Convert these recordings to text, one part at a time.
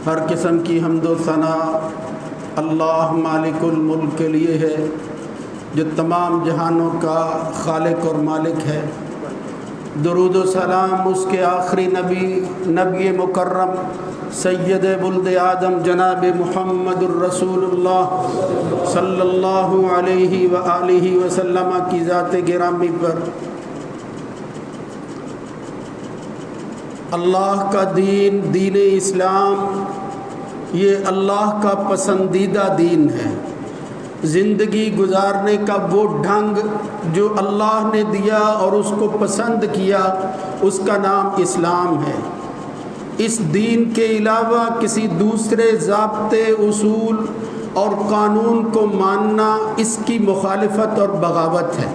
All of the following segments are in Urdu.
ہر قسم کی حمد و ثنا اللہ مالک الملک کے لیے ہے جو تمام جہانوں کا خالق اور مالک ہے۔ درود و سلام اس کے آخری نبی مکرم سید ولد آدم جناب محمد الرسول اللہ صلی اللہ علیہ وآلہ وسلم کی ذات گرامی پر۔ اللہ کا دین، دین اسلام، یہ اللہ کا پسندیدہ دین ہے۔ زندگی گزارنے کا وہ ڈھنگ جو اللہ نے دیا اور اس کو پسند کیا، اس کا نام اسلام ہے۔ اس دین کے علاوہ کسی دوسرے ضابطے، اصول اور قانون کو ماننا اس کی مخالفت اور بغاوت ہے۔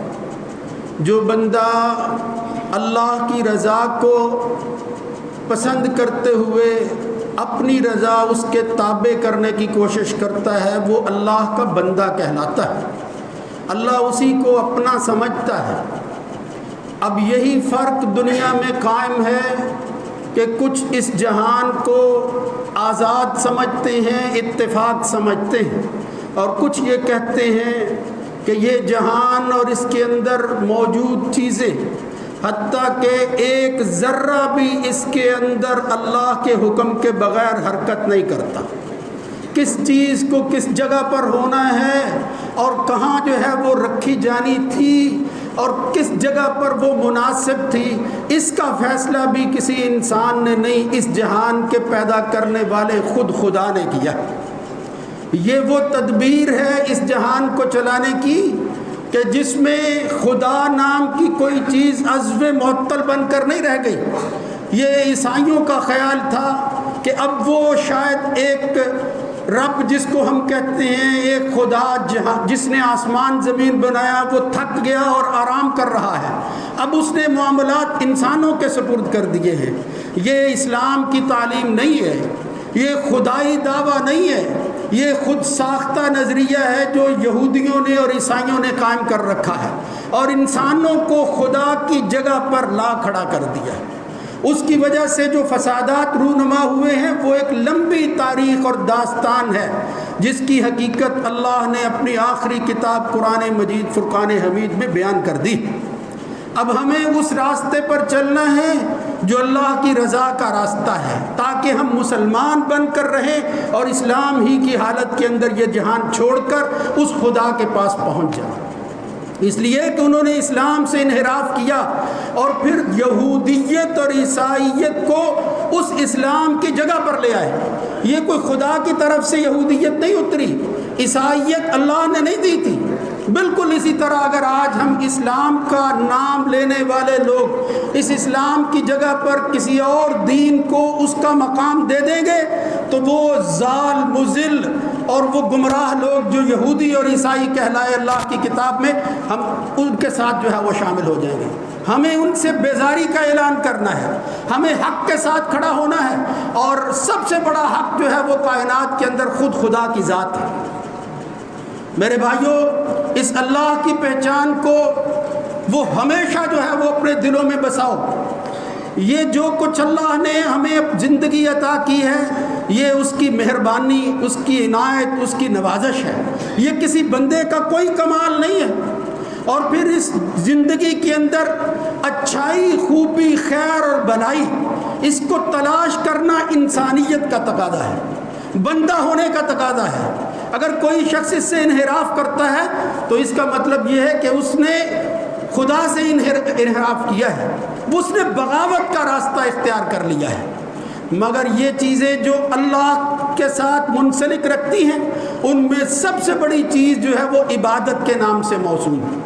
جو بندہ اللہ کی رضا کو پسند کرتے ہوئے اپنی رضا اس کے تابع کرنے کی کوشش کرتا ہے، وہ اللہ کا بندہ کہلاتا ہے۔ اللہ اسی کو اپنا سمجھتا ہے۔ اب یہی فرق دنیا میں قائم ہے کہ کچھ اس جہان کو آزاد سمجھتے ہیں، اتفاق سمجھتے ہیں، اور کچھ یہ کہتے ہیں کہ یہ جہان اور اس کے اندر موجود چیزیں، حتیٰ کہ ایک ذرہ بھی اس کے اندر اللہ کے حکم کے بغیر حرکت نہیں کرتا۔ کس چیز کو کس جگہ پر ہونا ہے اور کہاں جو ہے وہ رکھی جانی تھی اور کس جگہ پر وہ مناسب تھی، اس کا فیصلہ بھی کسی انسان نے نہیں، اس جہان کے پیدا کرنے والے خود خدا نے کیا۔ یہ وہ تدبیر ہے اس جہان کو چلانے کی کہ جس میں خدا نام کی کوئی چیز عضو معطل بن کر نہیں رہ گئی۔ یہ عیسائیوں کا خیال تھا کہ اب وہ شاید ایک رب جس کو ہم کہتے ہیں ایک خدا جس نے آسمان زمین بنایا، وہ تھک گیا اور آرام کر رہا ہے، اب اس نے معاملات انسانوں کے سپرد کر دیے ہیں۔ یہ اسلام کی تعلیم نہیں ہے، یہ خدائی دعویٰ نہیں ہے، یہ خود ساختہ نظریہ ہے جو یہودیوں نے اور عیسائیوں نے قائم کر رکھا ہے اور انسانوں کو خدا کی جگہ پر لا کھڑا کر دیا ہے۔ اس کی وجہ سے جو فسادات رونما ہوئے ہیں وہ ایک لمبی تاریخ اور داستان ہے جس کی حقیقت اللہ نے اپنی آخری کتاب قرآن مجید فرقان حمید میں بیان کر دی۔ اب ہمیں اس راستے پر چلنا ہے جو اللہ کی رضا کا راستہ ہے، تاکہ ہم مسلمان بن کر رہیں اور اسلام ہی کی حالت کے اندر یہ جہان چھوڑ کر اس خدا کے پاس پہنچ جائیں۔ اس لیے کہ انہوں نے اسلام سے انحراف کیا اور پھر یہودیت اور عیسائیت کو اس اسلام کی جگہ پر لے آئے۔ یہ کوئی خدا کی طرف سے یہودیت نہیں اتری، عیسائیت اللہ نے نہیں دی تھی۔ بالکل اسی طرح اگر آج ہم اسلام کا نام لینے والے لوگ اس اسلام کی جگہ پر کسی اور دین کو اس کا مقام دے دیں گے تو وہ ضال مضل اور وہ گمراہ لوگ جو یہودی اور عیسائی کہلائے اللہ کی کتاب میں، ہم ان کے ساتھ جو ہے وہ شامل ہو جائیں گے۔ ہمیں ان سے بیزاری کا اعلان کرنا ہے، ہمیں حق کے ساتھ کھڑا ہونا ہے، اور سب سے بڑا حق جو ہے وہ کائنات کے اندر خود خدا کی ذات ہے۔ میرے بھائیوں، اس اللہ کی پہچان کو وہ ہمیشہ جو ہے وہ اپنے دلوں میں بساؤ۔ یہ جو کچھ اللہ نے ہمیں زندگی عطا کی ہے، یہ اس کی مہربانی، اس کی عنایت، اس کی نوازش ہے۔ یہ کسی بندے کا کوئی کمال نہیں ہے۔ اور پھر اس زندگی کے اندر اچھائی، خوبی، خیر اور بھلائی، اس کو تلاش کرنا انسانیت کا تقاضا ہے، بندہ ہونے کا تقاضا ہے۔ اگر کوئی شخص اس سے انحراف کرتا ہے تو اس کا مطلب یہ ہے کہ اس نے خدا سے انحراف کیا ہے، اس نے بغاوت کا راستہ اختیار کر لیا ہے۔ مگر یہ چیزیں جو اللہ کے ساتھ منسلک رکھتی ہیں، ان میں سب سے بڑی چیز جو ہے وہ عبادت کے نام سے موسوم ہے۔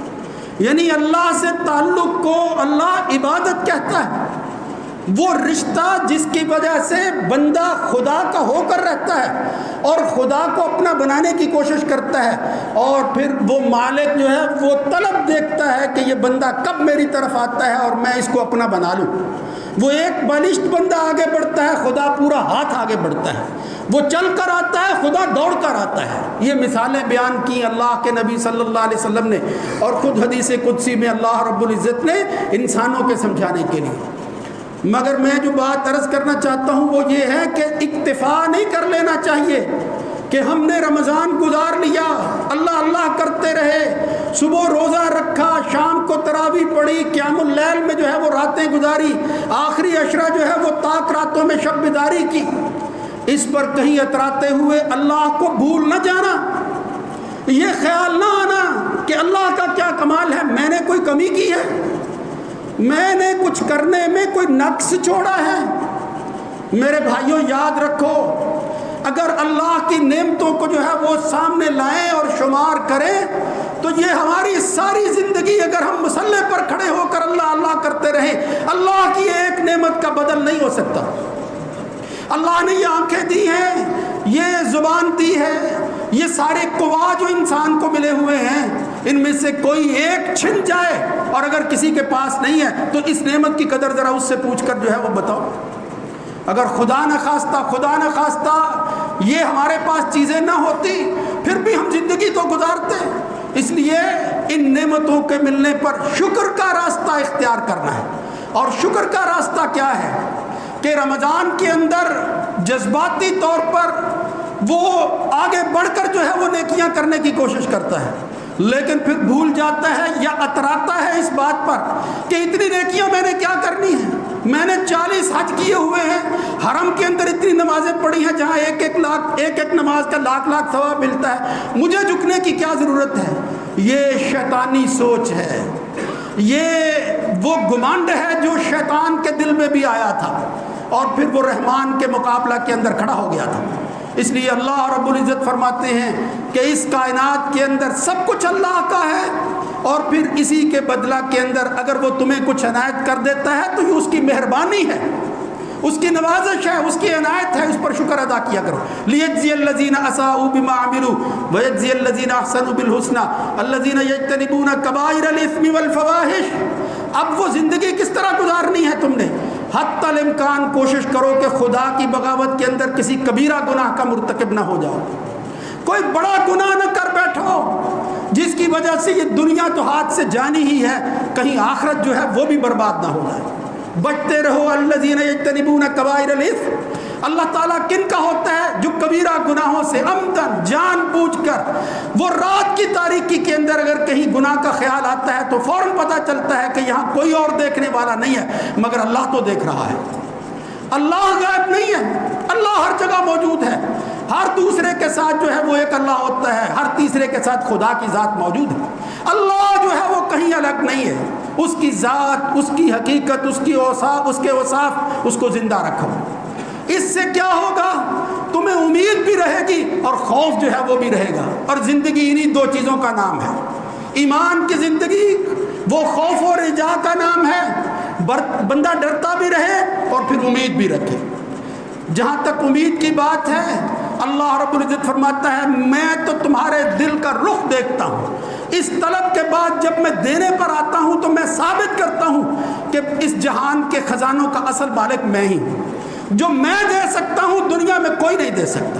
یعنی اللہ سے تعلق کو اللہ عبادت کہتا ہے، وہ رشتہ جس کی وجہ سے بندہ خدا کا ہو کر رہتا ہے اور خدا کو اپنا بنانے کی کوشش کرتا ہے، اور پھر وہ مالک جو ہے وہ طلب دیکھتا ہے کہ یہ بندہ کب میری طرف آتا ہے اور میں اس کو اپنا بنا لوں۔ وہ ایک بالشت بندہ آگے بڑھتا ہے، خدا پورا ہاتھ آگے بڑھتا ہے۔ وہ چل کر آتا ہے، خدا دوڑ کر آتا ہے۔ یہ مثالیں بیان کی اللہ کے نبی صلی اللہ علیہ وسلم نے، اور خود حدیث قدسی میں اللہ رب العزت نے انسانوں کے سمجھانے کے لیے۔ مگر میں جو بات عرض کرنا چاہتا ہوں وہ یہ ہے کہ اکتفا نہیں کر لینا چاہیے کہ ہم نے رمضان گزار لیا، اللہ اللہ کرتے رہے، صبح روزہ رکھا، شام کو تراویح پڑھی، قیام اللیل میں جو ہے وہ راتیں گزاری، آخری عشرہ جو ہے وہ طاق راتوں میں شب بیداری کی، اس پر کہیں اتراتے ہوئے اللہ کو بھول نہ جانا، یہ خیال نہ آنا کہ اللہ کا کیا کمال ہے، میں نے کوئی کمی کی ہے، میں نے کچھ کرنے میں کوئی نقص چھوڑا ہے۔ میرے بھائیوں یاد رکھو، اگر اللہ کی نعمتوں کو جو ہے وہ سامنے لائیں اور شمار کریں تو یہ ہماری ساری زندگی اگر ہم مصلے پر کھڑے ہو کر اللہ اللہ کرتے رہیں، اللہ کی ایک نعمت کا بدل نہیں ہو سکتا۔ اللہ نے یہ آنکھیں دی ہیں، یہ زبان دی ہے، یہ سارے قوا جو انسان کو ملے ہوئے ہیں، ان میں سے کوئی ایک چھن جائے اور اگر کسی کے پاس نہیں ہے تو اس نعمت کی قدر ذرا اس سے پوچھ کر جو ہے وہ بتاؤ۔ اگر خدا نہ خواستہ یہ ہمارے پاس چیزیں نہ ہوتی پھر بھی ہم زندگی تو گزارتے۔ اس لیے ان نعمتوں کے ملنے پر شکر کا راستہ اختیار کرنا ہے، اور شکر کا راستہ کیا ہے کہ رمضان کے اندر جذباتی طور پر وہ آگے بڑھ کر جو ہے وہ نیکیاں کرنے کی کوشش کرتا ہے، لیکن پھر بھول جاتا ہے یا اتراتا ہے اس بات پر کہ اتنی نیکیاں میں نے کیا کرنی ہیں، میں نے 40 حج کیے ہوئے ہیں، حرم کے اندر اتنی نمازیں پڑھی ہیں جہاں ایک نماز کا لاکھ ثواب ملتا ہے، مجھے جھکنے کی کیا ضرورت ہے۔ یہ شیطانی سوچ ہے، یہ وہ گمانڈ ہے جو شیطان کے دل میں بھی آیا تھا اور پھر وہ رحمان کے مقابلہ کے اندر کھڑا ہو گیا تھا۔ اس لیے اللہ رب العزت فرماتے ہیں کہ اس کائنات کے اندر سب کچھ اللہ کا ہے، اور پھر اسی کے بدلہ کے اندر اگر وہ تمہیں کچھ عنایت کر دیتا ہے تو یہ اس کی مہربانی ہے، اس کی نوازش ہے، اس کی عنایت ہے، اس پر شکر ادا کیا کرو۔ لیجزی الذین اساءوا بما عملوا ویجزی الذین احسنوا بالحسنى الذین یجتنبون کبائر الاثم والفواحش۔ اب وہ زندگی کس طرح گزارنی ہے تم نے؟ حتی الامکان کوشش کرو کہ خدا کی بغاوت کے اندر کسی کبیرہ گناہ کا مرتکب نہ ہو جاؤ، کوئی بڑا گناہ نہ کر بیٹھو جس کی وجہ سے یہ دنیا تو ہاتھ سے جانی ہی ہے، کہیں آخرت جو ہے وہ بھی برباد نہ ہو جائے۔ بچتے رہو الذین یجتنبون کبائر الاثم۔ اللہ تعالیٰ کن کا ہوتا ہے؟ جو کبیرہ گناہوں سے عمدن جان بوجھ کر، وہ رات کی تاریکی کے اندر اگر کہیں گناہ کا خیال آتا ہے تو فوراً پتہ چلتا ہے کہ یہاں کوئی اور دیکھنے والا نہیں ہے مگر اللہ تو دیکھ رہا ہے۔ اللہ غائب نہیں ہے، اللہ ہر جگہ موجود ہے، ہر دوسرے کے ساتھ جو ہے وہ ایک اللہ ہوتا ہے، ہر تیسرے کے ساتھ خدا کی ذات موجود ہے۔ اللہ جو ہے وہ کہیں الگ نہیں ہے، اس کی ذات، اس کی حقیقت، اس کے اوصاف اس کو زندہ رکھو۔ اس سے کیا ہوگا؟ تمہیں امید بھی رہے گی اور خوف جو ہے وہ بھی رہے گا، اور زندگی انہی دو چیزوں کا نام ہے۔ ایمان کی زندگی وہ خوف و رجا کا نام ہے، بندہ ڈرتا بھی رہے اور پھر امید بھی رکھے۔ جہاں تک امید کی بات ہے، اللہ رب العزت فرماتا ہے میں تو تمہارے دل کا رخ دیکھتا ہوں، اس طلب کے بعد جب میں دینے پر آتا ہوں تو میں ثابت کرتا ہوں کہ اس جہان کے خزانوں کا اصل مالک میں ہی ہوں، جو میں دے سکتا ہوں دنیا میں کوئی نہیں دے سکتا۔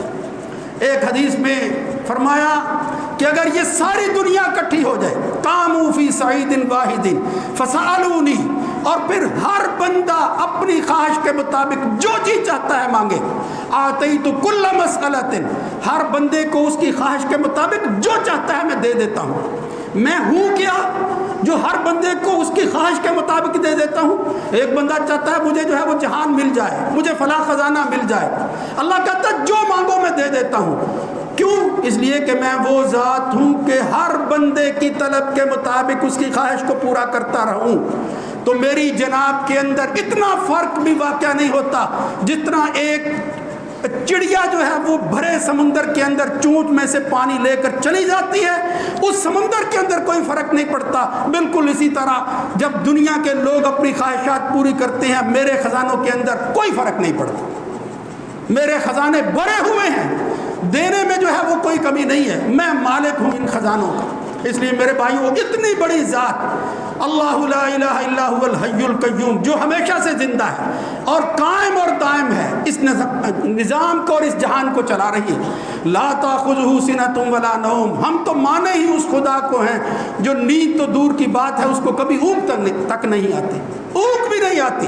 ایک حدیث میں فرمایا کہ اگر یہ ساری دنیا اکٹھی ہو جائے، قاموا فی صعید واحد فسألونی، اور پھر ہر بندہ اپنی خواہش کے مطابق جو جی چاہتا ہے مانگے، آتیت کل مسئلۃ، ہر بندے کو اس کی خواہش کے مطابق جو چاہتا ہے میں دے دیتا ہوں۔ میں ہوں کیا جو ہر بندے کو اس کی خواہش کے مطابق دے دیتا ہوں؟ ایک بندہ چاہتا ہے مجھے جو ہے وہ جہان مل جائے، مجھے فلاں خزانہ مل جائے، اللہ کہتا ہے جو مانگو میں دے دیتا ہوں۔ کیوں؟ اس لیے کہ میں وہ ذات ہوں کہ ہر بندے کی طلب کے مطابق اس کی خواہش کو پورا کرتا رہوں۔ تو میری جناب کے اندر اتنا فرق بھی واقع نہیں ہوتا جتنا ایک چڑیا جو ہے وہ بھرے سمندر کے اندر چونچ میں سے پانی لے کر چلی جاتی ہے، اس سمندر کے اندر کوئی فرق نہیں پڑتا۔ بالکل اسی طرح جب دنیا کے لوگ اپنی خواہشات پوری کرتے ہیں، میرے خزانوں کے اندر کوئی فرق نہیں پڑتا، میرے خزانے بھرے ہوئے ہیں، دینے میں جو ہے وہ کوئی کمی نہیں ہے، میں مالک ہوں ان خزانوں کا۔ اس لیے میرے بھائیو، اتنی بڑی ذات اللہ لا الہ الا هو الحی القیوم، جو ہمیشہ سے زندہ ہے اور قائم اور دائم ہے، اس نظام کو اور اس جہان کو چلا رہی ہے۔ لا تاخذہ سنۃ ولا نوم، ہم تو مانے ہی اس خدا کو ہیں جو نیند تو دور کی بات ہے، اس کو کبھی اونگ تک نہیں آتی، اونگ بھی نہیں آتی۔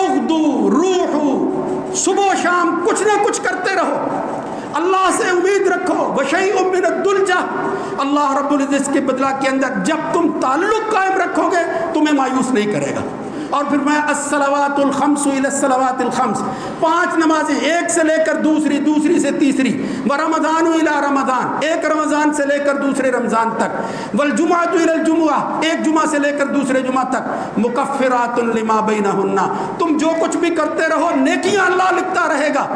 اغدو روحو، صبح و شام کچھ نہ کچھ کرتے رہو، اللہ سے امید رکھو، وشیء من الدلجہ، اللہ رب العزت کے بدلہ کے اندر جب تم تعلق قائم رکھو گے تمہیں مایوس نہیں کرے گا۔ اور پھر میں الصلوات الخمس الی الصلوات الخمس، 5 نمازیں ایک سے لے کر دوسری، دوسری سے تیسری، ورمضان الی رمضان، ایک رمضان سے لے کر دوسرے رمضان تک، والجمعۃ الی الجمعہ، ایک جمعہ سے لے کر دوسرے جمعہ تک، مکفرات لما بینہن، تم جو کچھ بھی کرتے رہو نیکیاں اللہ لکھتا رہے گا۔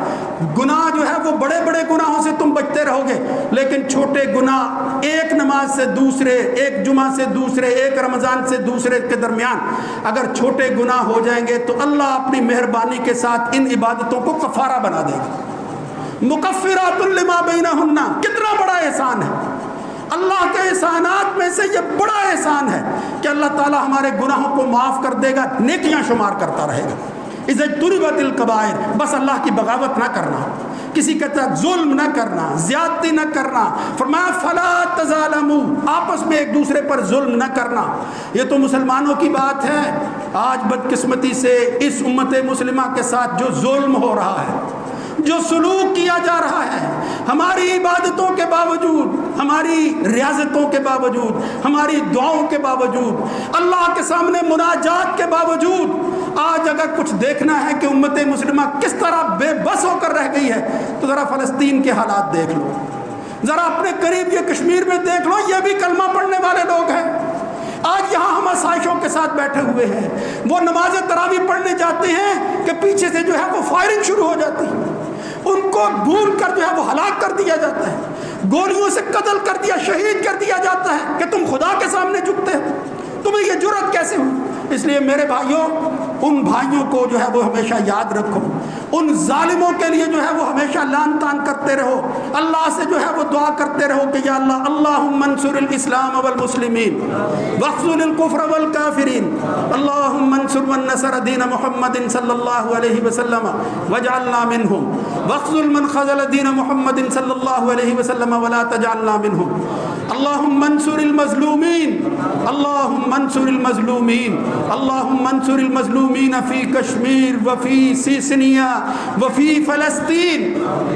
گناہ جو ہے وہ بڑے بڑے گناہوں سے تم بچتے رہو گے، لیکن چھوٹے گناہ ایک نماز سے دوسرے، ایک جمعہ سے دوسرے، ایک رمضان سے دوسرے کے درمیان اگر چھوٹے گناہ ہو جائیں گے تو اللہ اپنی مہربانی کے ساتھ ان عبادتوں کو کفارہ بنا دے گا۔ مکفرات لما بینہن، کتنا بڑا احسان ہے، اللہ کے احسانات میں سے یہ بڑا احسان ہے کہ اللہ تعالی ہمارے گناہوں کو معاف کر دے گا، نیکیاں شمار کرتا رہے گا۔ اذا اجتنبت الکبائر، بس اللہ کی بغاوت نہ کرنا، کسی کے ساتھ ظلم نہ کرنا، زیادتی نہ کرنا، فرمایا فلا تظالموا، آپس میں ایک دوسرے پر ظلم نہ کرنا۔ یہ تو مسلمانوں کی بات ہے، آج بدقسمتی سے اس امت مسلمہ کے ساتھ جو ظلم ہو رہا ہے، جو سلوک کیا جا رہا ہے، ہماری عبادتوں کے باوجود، ہماری ریاضتوں کے باوجود، ہماری دعاؤں کے باوجود، اللہ کے سامنے مناجات کے باوجود، آج اگر کچھ دیکھنا ہے کہ امت مسلمہ کس طرح بے بس ہو کر رہ گئی ہے تو ذرا فلسطین کے حالات دیکھ لو، ذرا اپنے قریب یہ کشمیر میں دیکھ لو، یہ بھی کلمہ پڑھنے والے لوگ ہیں، آج یہاں ہم آسائشوں کے ساتھ بیٹھے ہوئے ہیں، وہ نماز تراویح پڑھنے جاتے ہیں کہ پیچھے سے جو ہے وہ فائرنگ شروع ہو جاتی ہے، ان کو بھون کر جو ہے وہ ہلاک کر دیا جاتا ہے، گولیوں سے قتل کر دیا، شہید کر دیا جاتا ہے کہ تم خدا کے سامنے جھکتے ہو، تمہیں یہ جرأت کیسے ہوئی؟ اس لیے میرے بھائیوں، ان بھائیوں کو جو ہے وہ ہمیشہ یاد رکھو، ان ظالموں کے لیے جو ہے وہ ہمیشہ لعن طعن کرتے رہو، اللہ سے جو ہے وہ دعا کرتے رہو کہ یا اللہ اللہم انصر الاسلام والمسلمین واخذل الکفر والکافرین، اللہم انصر من نصر دین محمد صلی اللہ علیہ وسلم واجعلنا منہم، واخذل من خذل دین محمد صلی اللہ علیہ وسلم ولا تجعلنا منہم، اللہم انصر المظلومین، اللہم انصر المظلومین، اللہم انصر المظلومین فی کشمیر وفی سیسنیا وفی فلسطین،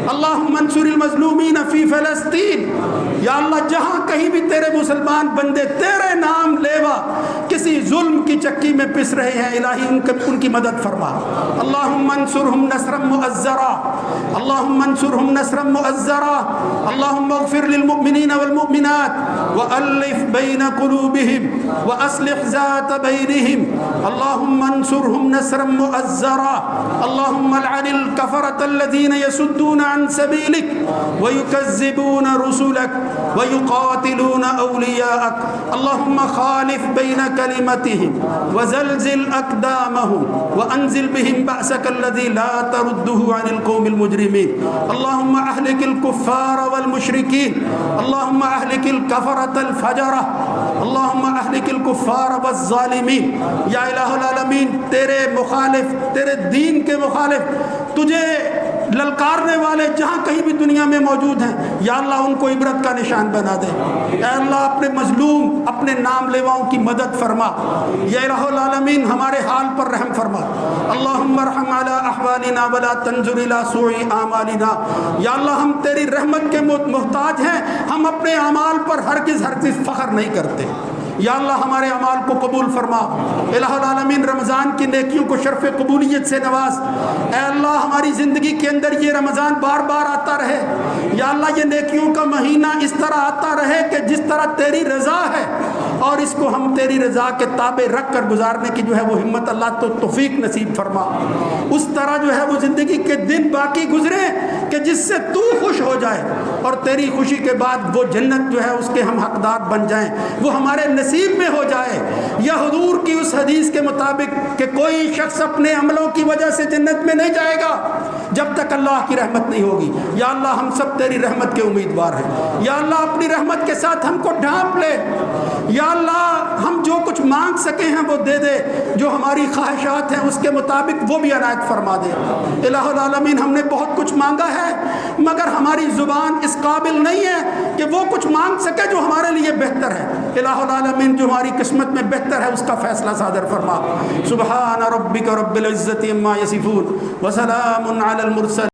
اللہم انصر المظلومین فی فلسطین، یا اللہ جہاں کہیں بھی تیرے مسلمان بندے تیرے نام لیوا کسی ظلم کی چکی میں پس رہے ہیں، الہی ان کی مدد فرما، اللہم انصرہم نصرا مؤزرا، اللہم انصرہم نصرا مؤزرا، اللہم اغفر للمؤمنین والمؤمنات وألف بين قلوبهم وأصلح ذات بينهم، اللهم انصرهم نصرا مؤزرا، اللهم العن الكفرة الذين يصدون عن سبيلك ويكذبون رسلك ويقاتلون أولياءك، اللهم خالف بين كلمتهم وزلزل أقدامهم وأنزل بهم بأسك الذي لا ترده عن القوم المجرمين، اللهم أهلك الكفار والمشركين، اللهم أهلك الكفرة الفجرة، اللهم أهلك الكفار والظالمین۔ یا الہ العالمین، تیرے مخالف، تیرے دین کے مخالف، تجھے للکارنے والے جہاں کہیں بھی دنیا میں موجود ہیں، یا اللہ ان کو عبرت کا نشان بنا دے، اے اللہ اپنے مظلوم، اپنے نام لیواؤں کی مدد فرما، یا الہ العالمین ہمارے حال پر رحم فرما، اللہم ارحم علی احوالنا ولا تنظر الی سوء اعمالنا، یا اللہ ہم تیری رحمت کے محتاج ہیں، ہم اپنے اعمال پر ہرگز فخر نہیں کرتے، یا اللہ ہمارے اعمال کو قبول فرما، الہ العالمین رمضان کی نیکیوں کو شرف قبولیت سے نواز، اے اللہ ہماری زندگی کے اندر یہ رمضان بار بار آتا رہے، یا اللہ یہ نیکیوں کا مہینہ اس طرح آتا رہے کہ جس طرح تیری رضا ہے، اور اس کو ہم تیری رضا کے تابع رکھ کر گزارنے کی جو ہے وہ ہمت اللہ تو توفیق نصیب فرما، اس طرح جو ہے وہ زندگی کے دن باقی گزرے کہ جس سے تو خوش ہو جائے، اور تیری خوشی کے بعد وہ جنت جو ہے اس کے ہم حقدار بن جائیں، وہ ہمارے نصیب میں ہو جائے، یا حضور کی اس حدیث کے مطابق کہ کوئی شخص اپنے عملوں کی وجہ سے جنت میں نہیں جائے گا جب تک اللہ کی رحمت نہیں ہوگی، یا اللہ ہم سب تیری رحمت کے امیدوار ہیں، یا اللہ اپنی رحمت کے ساتھ ہم کو ڈھانپ لے، یا اللہ ہم جو کچھ مانگ سکے ہیں وہ دے دے، جو ہماری خواہشات ہیں اس کے مطابق وہ بھی عنایت فرما دے، الہ العالمین ہم نے بہت کچھ مانگا ہے مگر ہماری زبان اس قابل نہیں ہے کہ وہ کچھ مانگ سکے جو ہمارے لیے بہتر ہے۔ الہ العالمین جو ہماری قسمت میں بہتر ہے اس کا فیصلہ صادر فرما۔ سبحان ربک رب العزت عما یصفون وسلام علی المرسلین۔